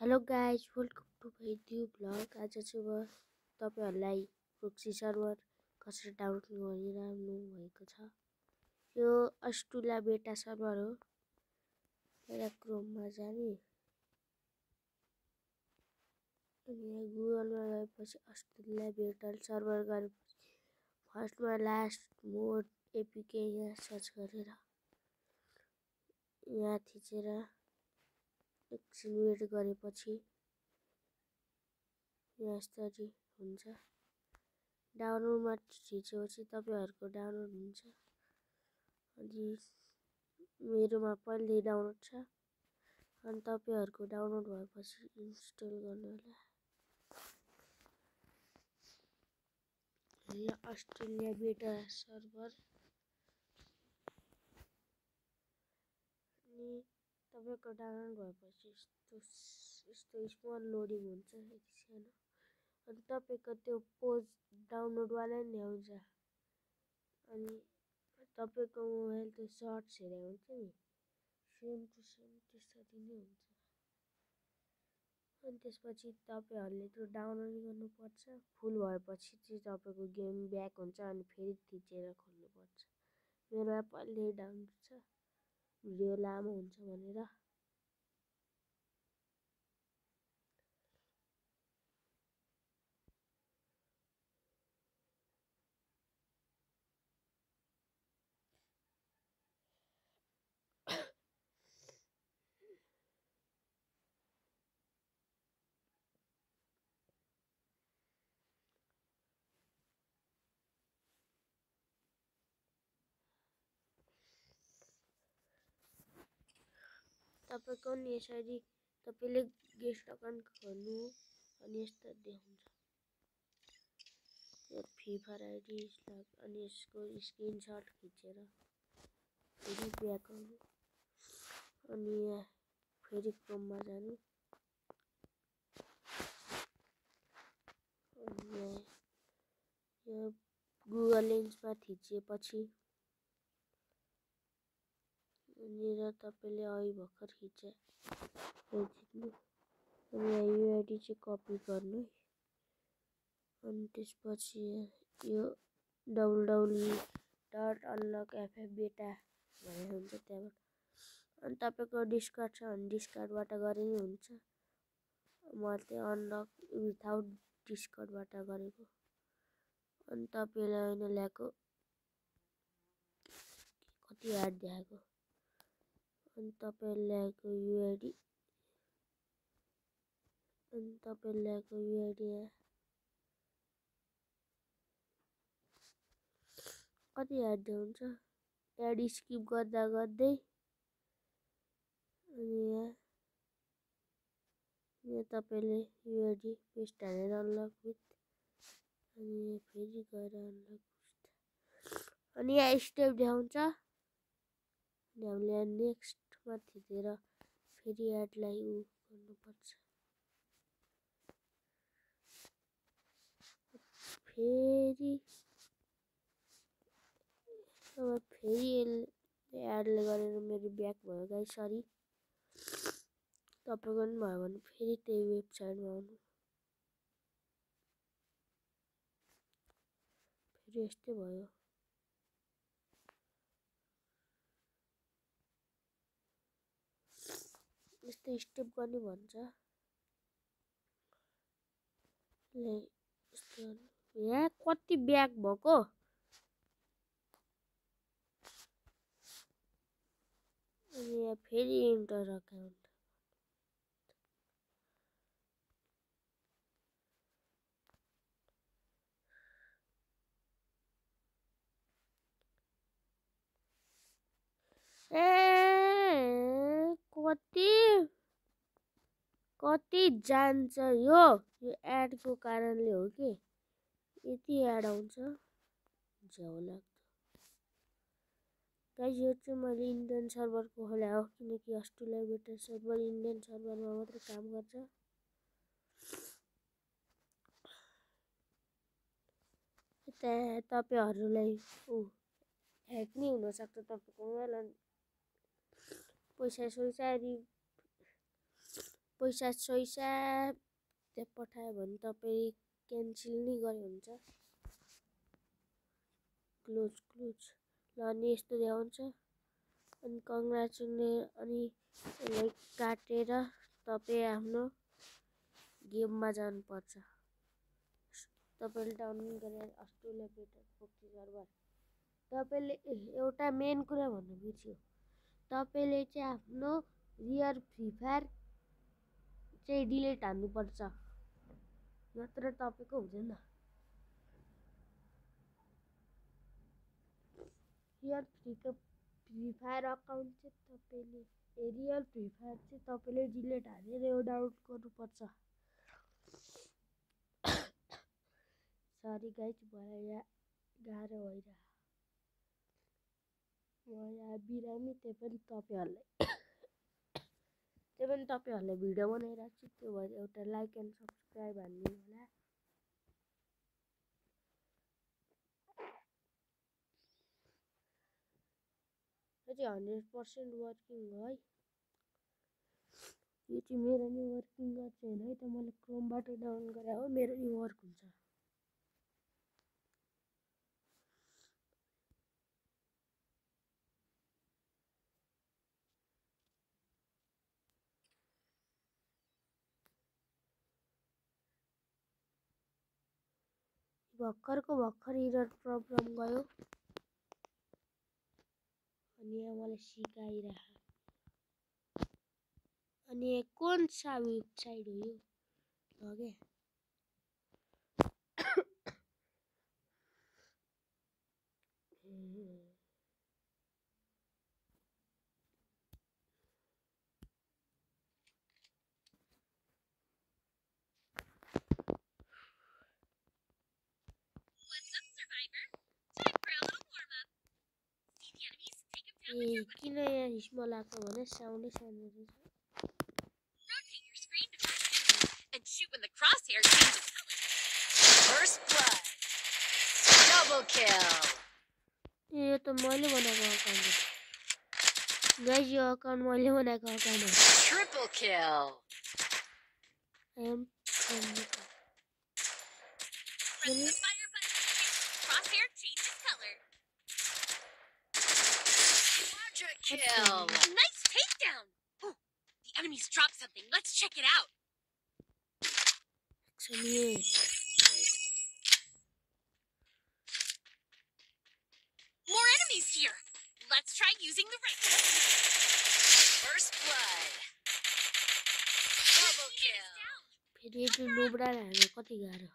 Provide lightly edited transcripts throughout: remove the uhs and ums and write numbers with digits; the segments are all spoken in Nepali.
Hello guys, welcome to my new blog. आज चाहिँ म तपाईँहरूलाई प्रोक्सी सर्भर कसरी डाउनलोड गरिरहनु भएको छ। यो अस्ट्रेलिया बेटा सर्भर हो। पहिला क्रोममा जाने अनि यहाँ गुगलमा गएपछि अस्ट्रेलिया बेटा सर्भर गरेपछि फर्स्टमा लास्ट मोड एपिके यहाँ सर्च गरेर यहाँ थिचेर एकछिन वेट गरेपछि यस्तरी हुन्छ। डाउनलोडमा थिचेपछि तपाईहरुको डाउनलोड हुन्छ। अनि मेरोमा पहिल्यै डाउनलोड छ। अनि तपाईहरुको डाउनलोड भएपछि इन्स्टल गर्नु होला। यो अस्ट्रेलिया बेटा सर्भर अनि तपाईको डाउनलोड भएपछि यस्तो स्मल लोडिङ हुन्छ यति सानो। अनि तपाईको त्यो पोज डाउनलोड वाला नि आउँछ। अनि तपाईको मोबाइल त्यो सर्ट्स हेरे हुन्छ नि सेम टु सेम त्यसरी नै हुन्छ। अनि त्यसपछि तपाईहरुले त्यो डाउनलोड गर्नुपर्छ। फुल भएपछि चाहिँ तपाईको गेम ब्याक हुन्छ अनि फेरि थिचेर खोल्नुपर्छ। मेरोमा पहिल्यै डाउनलोड छ। भिडियो लामो हुन्छ भनेर तपाईको नि यसरी तपाईले गेस्ट अकाउन्ट खोल्नु अनि यस्तो देखाउँछ। यो फिफा आइडी अनि यसको स्क्रिनशट खिचेर फेरि ब्याक आउनु अनि यहाँ फेरि क्रोममा जानु अनि यो गुगल लेन्समा थिचेपछि अनि तपाईले अहिले भर्खर खिचे अनि यहाँ युआइडी चाहिँ कपी गर्नु अनि त्यसपछि यो www.unlockffbeta भनेर हुन्छ त्यहाँबाट। अनि तपाईको डिस्कर्ड छ भने डिस्कर्डबाट गरे नि हुन्छ। मैले चाहिँ अनलक विथआउट डिस्कर्डबाट गरेको। अनि तपाईलाई हैन ल्याएको कति याद देखाएको अनि तपाईले ल्याएको युआइडी अनि तपाईले ल्याएको युआइडी कति याद देखाउँछ। एड स्किप गर्दा गर्दै अनि यहाँ तपाईले युआइडी पेस्ट हालेर अनलक विथ अनि फेरि गएर अनलक अनि यहाँ स्टेप देखाउँछ। अनि हामीले नेक्स्टमा थिचेर फेरि एडलाई गर्नुपर्छ। फेरि एडले गरेर मेरो ब्याक भयो गाइस, सरी। तपाईको पनि भयो भने फेरि त्यही वेबसाइटमा आउनु। फेरि यस्तै भयो। यस्तो स्टेप गर्ने भन्छ। यहाँ कति ब्याक भएको अनि यहाँ फेरि इन्टर अकाउन्ट कति जान्छ यो एडको कारणले हो कि यति एड आउँछ झ्याउ लाग्छ। गाइस यो चाहिँ मैले इन्डियन सर्भरको खोले हो किनकि अस्ट्रेलिया बेटा सर्भर इन्डियन सर्भरमा मात्र काम गर्छ। तपाईहरुलाई ह्याक नि हुन सक्छ तपाईको मोबाइल। पैसा सैसा त्यहाँ पठायो भने तपाईँ क्यान्सल नै गरे हुन्छ। क्लोज ल अनि यस्तो देखाउँछ अनि कङ्ग्रेचुलेसन अनि यसलाई काटेर तपाईँ आफ्नो गेममा जानुपर्छ। तपाईँले डाउनलोड गरेर अस्ट्रेलिया बेटर प्रोक्सी सर्भर तपाईँले एउटा मेन कुरा भन्नु बिर्स्यो, तपाईँले चाहिँ आफ्नो रियल फ्री फायर चाहिँ डिलिट हान्नुपर्छ, नत्र तपाईँको हुँदैन। रियल फ्री फायर अकाउन्ट चाहिँ तपाईँले रियल फ्री फायर चाहिँ तपाईँले डिलिट हानेर यो डाउनलोड गर्नुपर्छ। सरी गाइज, मलाई यहाँ गाह्रो भइरहेको, म यहाँ बिरामी, त्यही पनि तपाईँहरूलाई भिडियो बनाइरहेको छु। त्यो भएर एउटा लाइक एन्ड सब्सक्राइब हानिदिनु होला। यो चाहिँ 100% वर्किङ हो है। यो चाहिँ मेरो नि वर्किङ गर्छ होइन है, त मैले क्रोमबाट डाउनलोड गरेँ हो, मेरो नि वर्क हुन्छ। भर्खर इरर प्रब्लम गयो अनि यहाँ मलाई सिकाइरहेको। अनि कुन सा वेबसाइट हो यो? ओके किन यहाँ हिस्मो लाग्छ भने साउन्डै सानो रहेछ। यो त मैले बनाएको अकाउन्ट हो गाइज, यो अकाउन्ट मैले बनाएको अकाउन्ट हो। Triple kill Kill. Nice takedown. Oh, the enemies dropped something. Let's check it out. More enemies here. Let's try using the right. First blood. Double kill. फेरि यो नोब्राले हाल्नु कति गाह्रो।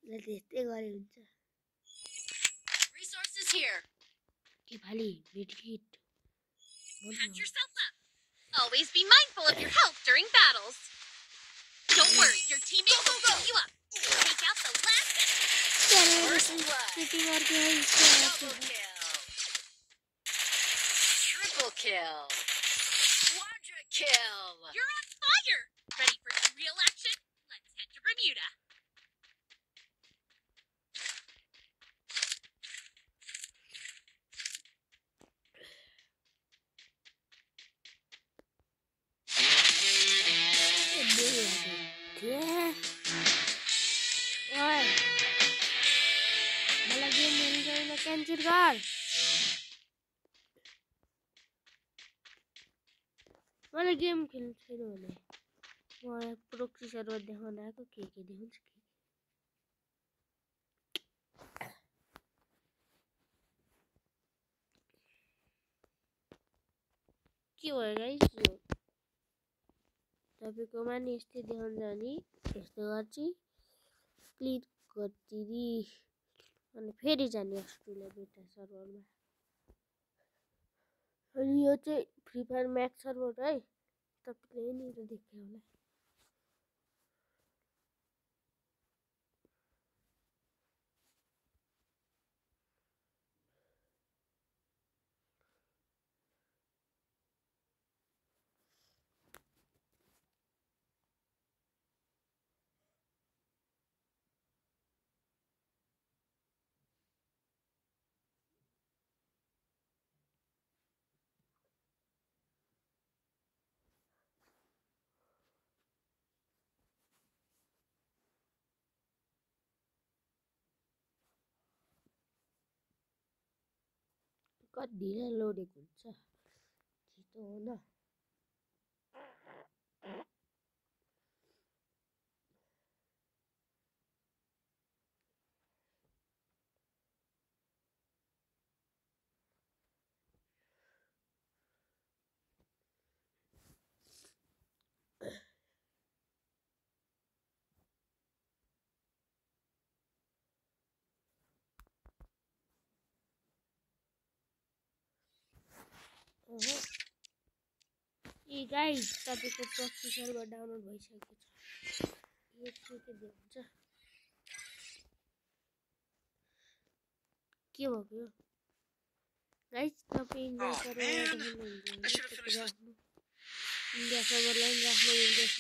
ल त्यस्तै गरे हुन्छ। Resources here. के भाली medkit. Patch yourself up. Always be mindful of your health during battles. Don't worry, your teammates will pick you up. Take out the last enemy. First blood. Double kill. Triple kill. Quadra kill. You're on fire. Ready for some real action? Let's head to Bermuda. मलाई गेम खेल्न क्यान्सल गर। मलाई गेम खेल्नु छैन भने म प्रोक्सी सर्भर देखाउन आएको के देखाउँछ के भयो गाइस। यो तपाईकोमा नि यस्तै देखाउँछ अनि यस्तो गर्छु क्लिक गर्दिरी अनि फेरि जाने अस्ट्रेलिया बेटा सर्भरमा। अनि यो चाहिँ फ्री फायर म्याक्स सर्भर है, तपाईले नि देख्यो होला। कति ढिलो लोडेको हुन्छ छिटो हो न ए गाइस तपाईको प्रक्सी सर्भर डाउनलोड भइसकेको छ यो के हुन्छ के भएको यो गाइस तपाई इन्डिया सर्भर देख्नुहुन्छ इन्डिया सर्भरलाई राख्नु हुँदैछ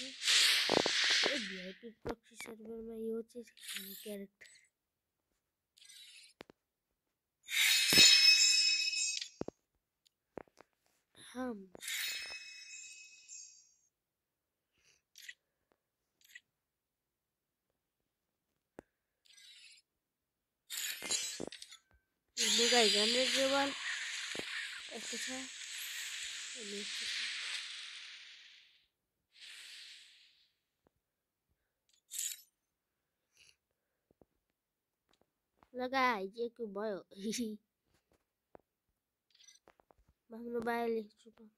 ए भिआइपी प्रक्सी सर्भरमा यो चाहिँ क्यारेक्टर हम गाइस हाम्रो ग्लोबल यस्तो छ अनि लगाइ जेको भयो आफ्नो बाहिर लेख्छु त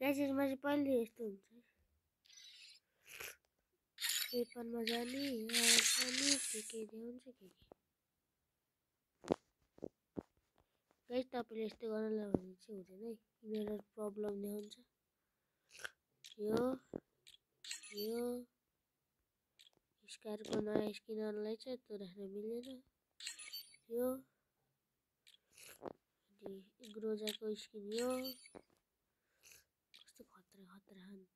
गाइसमा चाहिँ पहिले यस्तो हुन्छ पेपरमा जाने अनि के हुन्छ के गाइस तपाईले यस्तो गर्नलाई भने चाहिँ हुँदैन है इमेल प्रब्लम देखाउँछ यो स्कारको नयाँ स्किनरलाई चाहिँ त्यो राख्न मिल्दैन यो अनि ग्रोजाको स्किन यो कस्तो खतरा अन्त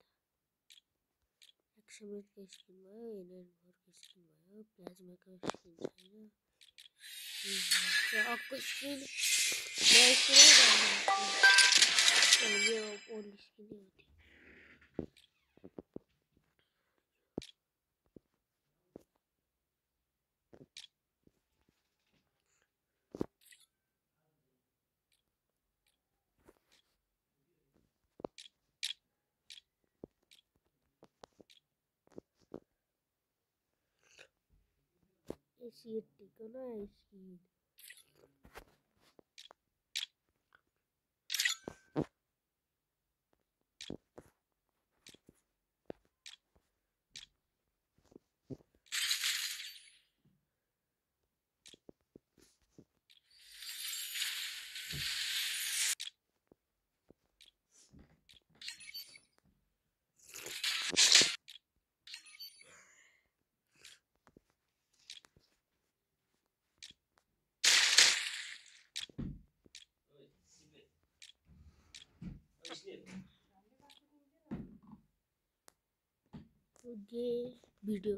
एक्समेटको स्किन भयो एनएन4को स्किन भयो प्लाज्माको स्किन छैन अर्को स्किन यो ओल्ड स्किन हो एसीएटीको नयाँ स्किन गे भिडियो